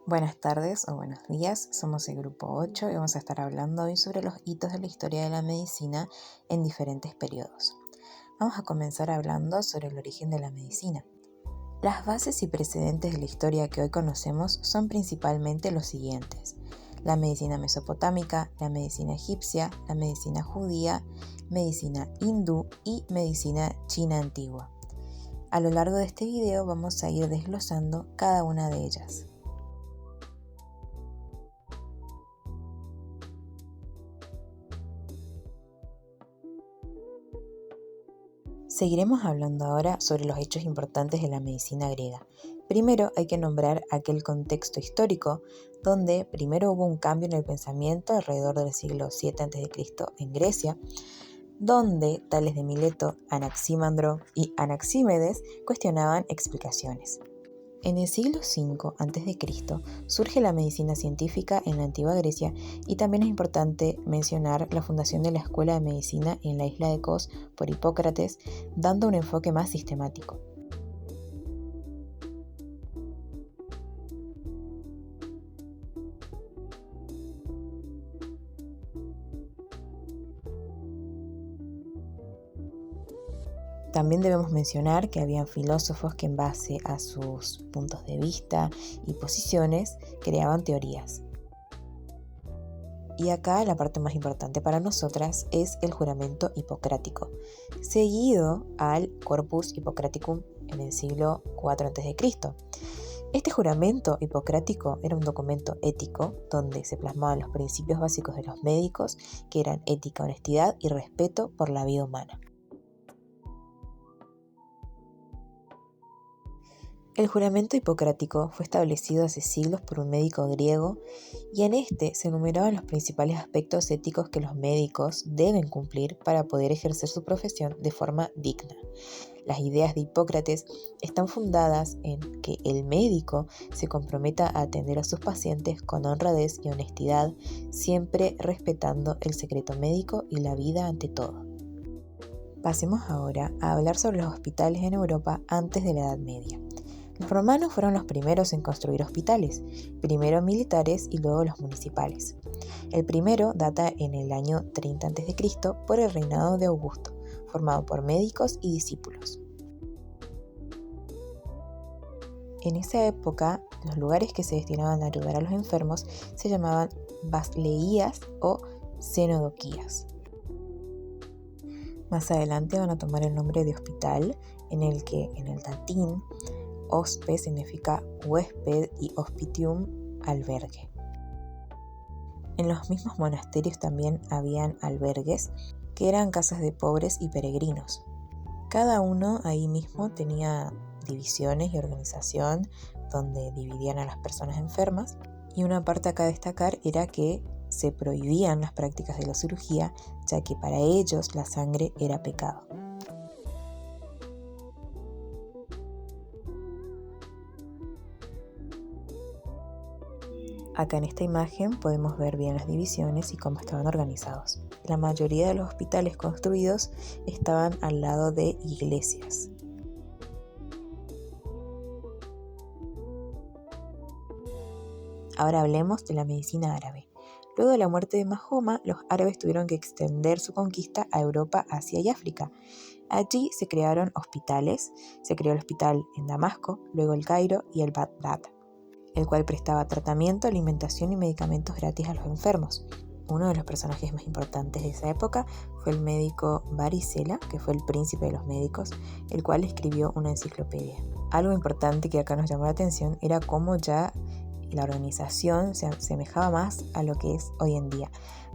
Buenas tardes o buenos días, somos el grupo 8 y vamos a estar hablando hoy sobre los hitos de la historia de la medicina en diferentes periodos. Vamos a comenzar hablando sobre el origen de la medicina. Las bases y precedentes de la historia que hoy conocemos son principalmente los siguientes: la medicina mesopotámica, la medicina egipcia, la medicina judía, medicina hindú y medicina china antigua. A lo largo de este video vamos a ir desglosando cada una de ellas. Seguiremos hablando ahora sobre los hechos importantes de la medicina griega. Primero hay que nombrar aquel contexto histórico donde primero hubo un cambio en el pensamiento alrededor del siglo VII a.C. en Grecia, donde tales de Mileto, Anaximandro y Anaxímedes cuestionaban explicaciones. En el siglo V a.C. surge la medicina científica en la antigua Grecia y también es importante mencionar la fundación de la Escuela de Medicina en la isla de Kos por Hipócrates, dando un enfoque más sistemático. También debemos mencionar que habían filósofos que en base a sus puntos de vista y posiciones creaban teorías. Y acá la parte más importante para nosotras es el juramento hipocrático, seguido al Corpus Hippocraticum en el siglo IV a.C. Este juramento hipocrático era un documento ético donde se plasmaban los principios básicos de los médicos, que eran ética, honestidad y respeto por la vida humana. El juramento hipocrático fue establecido hace siglos por un médico griego y en este se enumeraban los principales aspectos éticos que los médicos deben cumplir para poder ejercer su profesión de forma digna. Las ideas de Hipócrates están fundadas en que el médico se comprometa a atender a sus pacientes con honradez y honestidad, siempre respetando el secreto médico y la vida ante todo. Pasemos ahora a hablar sobre los hospitales en Europa antes de la Edad Media. Los romanos fueron los primeros en construir hospitales, primero militares y luego los municipales. El primero data en el año 30 a.C. por el reinado de Augusto, formado por médicos y discípulos. En esa época, los lugares que se destinaban a ayudar a los enfermos se llamaban basileías o cenodoquías. Más adelante van a tomar el nombre de hospital, en el que en el latín hospe significa huésped y hospitium, albergue. En los mismos monasterios también habían albergues, que eran casas de pobres y peregrinos. Cada uno ahí mismo tenía divisiones y organización donde dividían a las personas enfermas, y una parte acá a destacar era que se prohibían las prácticas de la cirugía, ya que para ellos la sangre era pecado. Acá en esta imagen podemos ver bien las divisiones y cómo estaban organizados. La mayoría de los hospitales construidos estaban al lado de iglesias. Ahora hablemos de la medicina árabe. Luego de la muerte de Mahoma, los árabes tuvieron que extender su conquista a Europa, Asia y África. Allí se crearon hospitales. Se creó el hospital en Damasco, luego el Cairo y el Bagdad, el cual prestaba tratamiento, alimentación y medicamentos gratis a los enfermos. Uno de los personajes más importantes de esa época fue el médico Varicela, que fue el príncipe de los médicos, el cual escribió una enciclopedia. Algo importante que acá nos llamó la atención era cómo ya la organización se asemejaba más a lo que es hoy en día.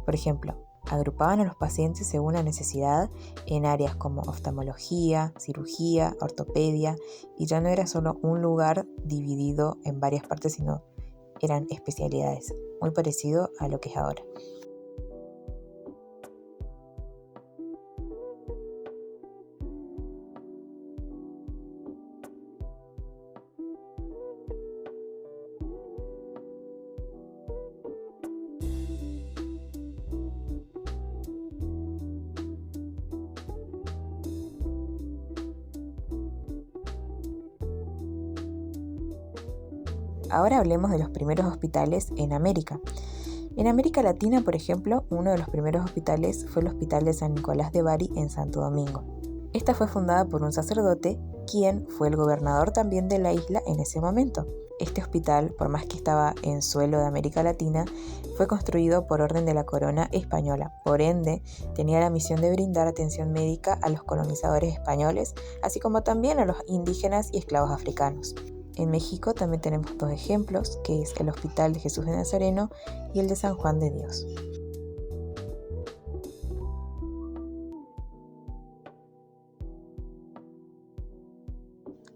Por ejemplo, agrupaban a los pacientes según la necesidad en áreas como oftalmología, cirugía, ortopedia, y ya no era solo un lugar dividido en varias partes, sino eran especialidades, muy parecido a lo que es ahora. Ahora hablemos de los primeros hospitales en América. En América Latina, por ejemplo, uno de los primeros hospitales fue el Hospital de San Nicolás de Bari en Santo Domingo. Esta fue fundada por un sacerdote, quien fue el gobernador también de la isla en ese momento. Este hospital, por más que estaba en suelo de América Latina, fue construido por orden de la corona española. Por ende, tenía la misión de brindar atención médica a los colonizadores españoles, así como también a los indígenas y esclavos africanos. En México también tenemos dos ejemplos, que es el Hospital de Jesús de Nazareno y el de San Juan de Dios.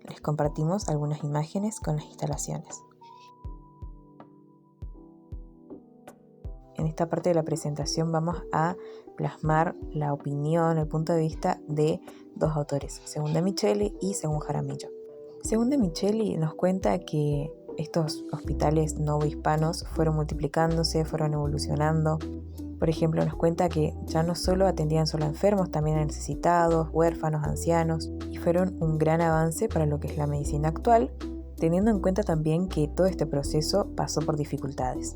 Les compartimos algunas imágenes con las instalaciones. En esta parte de la presentación vamos a plasmar la opinión, el punto de vista de dos autores, según de Micheli y según Jaramillo. Según de Micheli nos cuenta que estos hospitales novohispanos fueron multiplicándose, fueron evolucionando. Por ejemplo, nos cuenta que ya no solo atendían solo a enfermos, también a necesitados, huérfanos, ancianos, y fueron un gran avance para lo que es la medicina actual, teniendo en cuenta también que todo este proceso pasó por dificultades.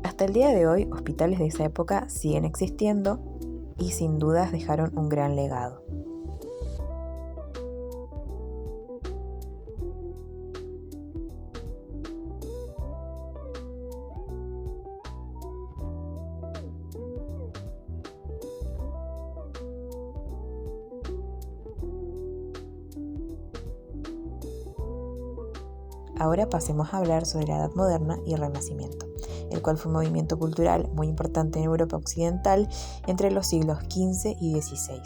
Hasta el día de hoy, hospitales de esa época siguen existiendo y sin dudas dejaron un gran legado. Ahora pasemos a hablar sobre la Edad Moderna y el Renacimiento, el cual fue un movimiento cultural muy importante en Europa Occidental entre los siglos XV y XVI.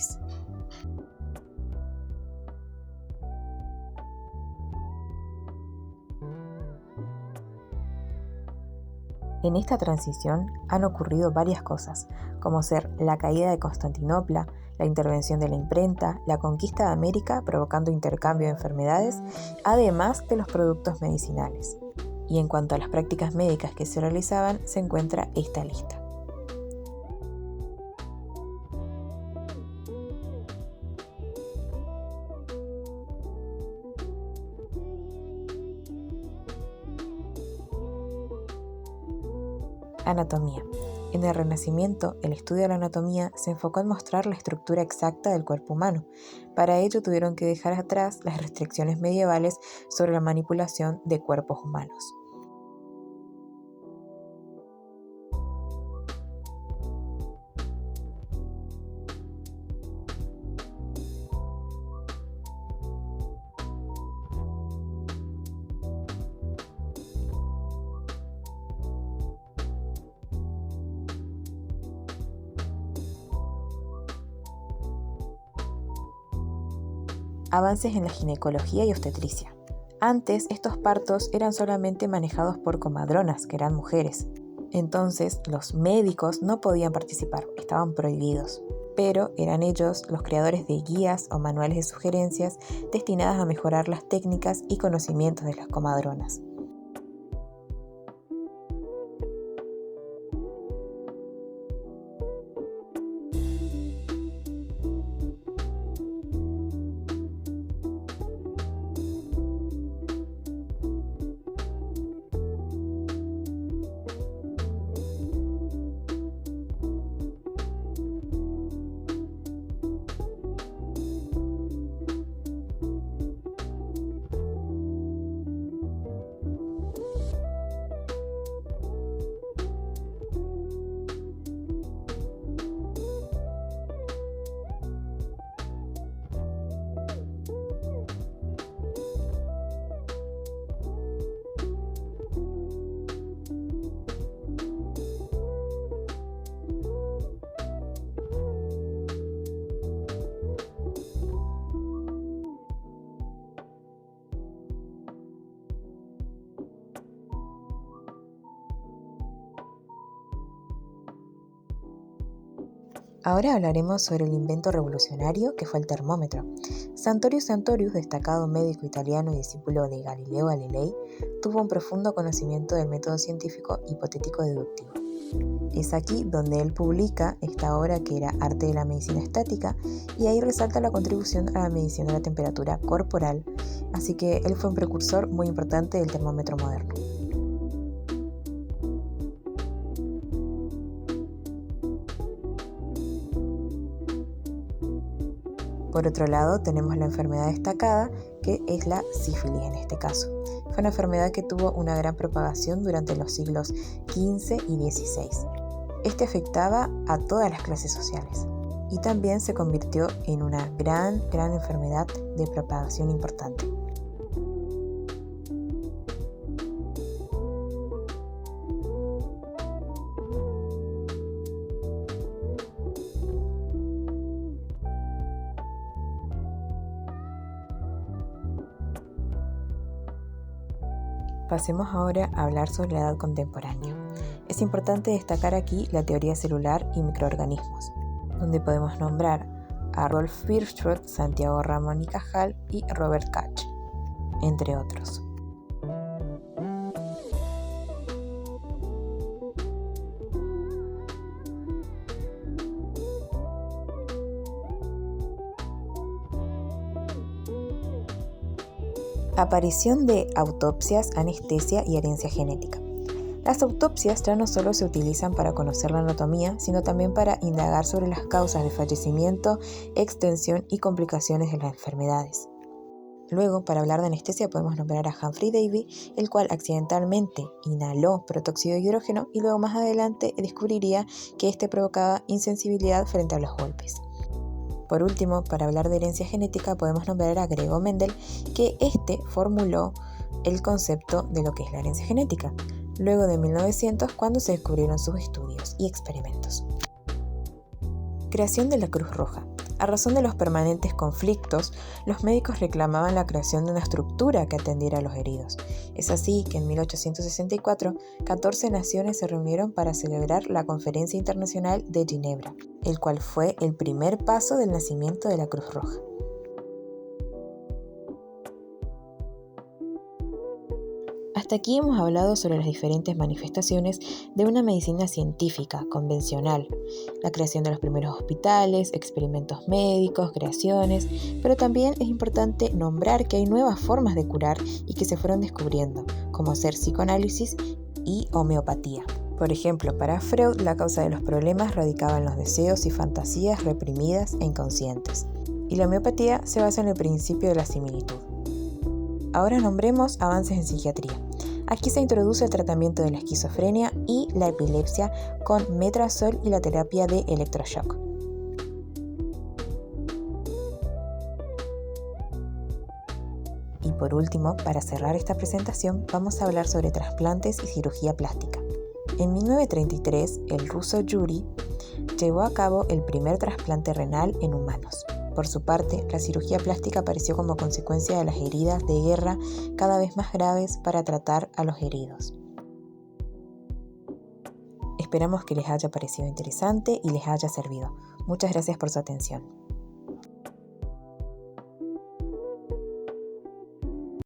En esta transición han ocurrido varias cosas, como ser la caída de Constantinopla, la intervención de la imprenta, la conquista de América provocando intercambio de enfermedades, además de los productos medicinales. Y en cuanto a las prácticas médicas que se realizaban, se encuentra esta lista. Anatomía. En el Renacimiento, el estudio de la anatomía se enfocó en mostrar la estructura exacta del cuerpo humano. Para ello tuvieron que dejar atrás las restricciones medievales sobre la manipulación de cuerpos humanos. Avances en la ginecología y obstetricia. Antes, estos partos eran solamente manejados por comadronas, que eran mujeres. Entonces, los médicos no podían participar, estaban prohibidos. Pero eran ellos los creadores de guías o manuales de sugerencias destinadas a mejorar las técnicas y conocimientos de las comadronas. Ahora hablaremos sobre el invento revolucionario que fue el termómetro. Santorio Santorius, destacado médico italiano y discípulo de Galileo Galilei, tuvo un profundo conocimiento del método científico hipotético deductivo. Es aquí donde él publica esta obra que era Arte de la Medicina Estática, y ahí resalta la contribución a la medición de la temperatura corporal, así que él fue un precursor muy importante del termómetro moderno. Por otro lado, tenemos la enfermedad destacada, que es la sífilis en este caso. Fue una enfermedad que tuvo una gran propagación durante los siglos XV y XVI. Este afectaba a todas las clases sociales y también se convirtió en una gran enfermedad de propagación importante. Pasemos ahora a hablar sobre la edad contemporánea. Es importante destacar aquí la teoría celular y microorganismos, donde podemos nombrar a Rolf Bierstrup, Santiago Ramón y Cajal y Robert Koch, entre otros. Aparición de autopsias, anestesia y herencia genética. Las autopsias ya no solo se utilizan para conocer la anatomía, sino también para indagar sobre las causas de fallecimiento, extensión y complicaciones de las enfermedades. Luego, para hablar de anestesia, podemos nombrar a Humphrey Davy, el cual accidentalmente inhaló protóxido de hidrógeno y luego más adelante descubriría que este provocaba insensibilidad frente a los golpes. Por último, para hablar de herencia genética, podemos nombrar a Gregor Mendel, que formuló el concepto de lo que es la herencia genética, luego de 1900, cuando se descubrieron sus estudios y experimentos. Creación de la Cruz Roja. A razón de los permanentes conflictos, los médicos reclamaban la creación de una estructura que atendiera a los heridos. Es así que en 1864, 14 naciones se reunieron para celebrar la Conferencia Internacional de Ginebra, el cual fue el primer paso del nacimiento de la Cruz Roja. Hasta aquí hemos hablado sobre las diferentes manifestaciones de una medicina científica, convencional, la creación de los primeros hospitales, experimentos médicos, creaciones, pero también es importante nombrar que hay nuevas formas de curar y que se fueron descubriendo, como hacer psicoanálisis y homeopatía. Por ejemplo, para Freud, la causa de los problemas radicaba en los deseos y fantasías reprimidas e inconscientes, y la homeopatía se basa en el principio de la similitud. Ahora nombremos avances en psiquiatría. Aquí se introduce el tratamiento de la esquizofrenia y la epilepsia con metrazol y la terapia de electroshock. Y por último, para cerrar esta presentación, vamos a hablar sobre trasplantes y cirugía plástica. En 1933, el ruso Yuri llevó a cabo el primer trasplante renal en humanos. Por su parte, la cirugía plástica apareció como consecuencia de las heridas de guerra cada vez más graves para tratar a los heridos. Esperamos que les haya parecido interesante y les haya servido. Muchas gracias por su atención.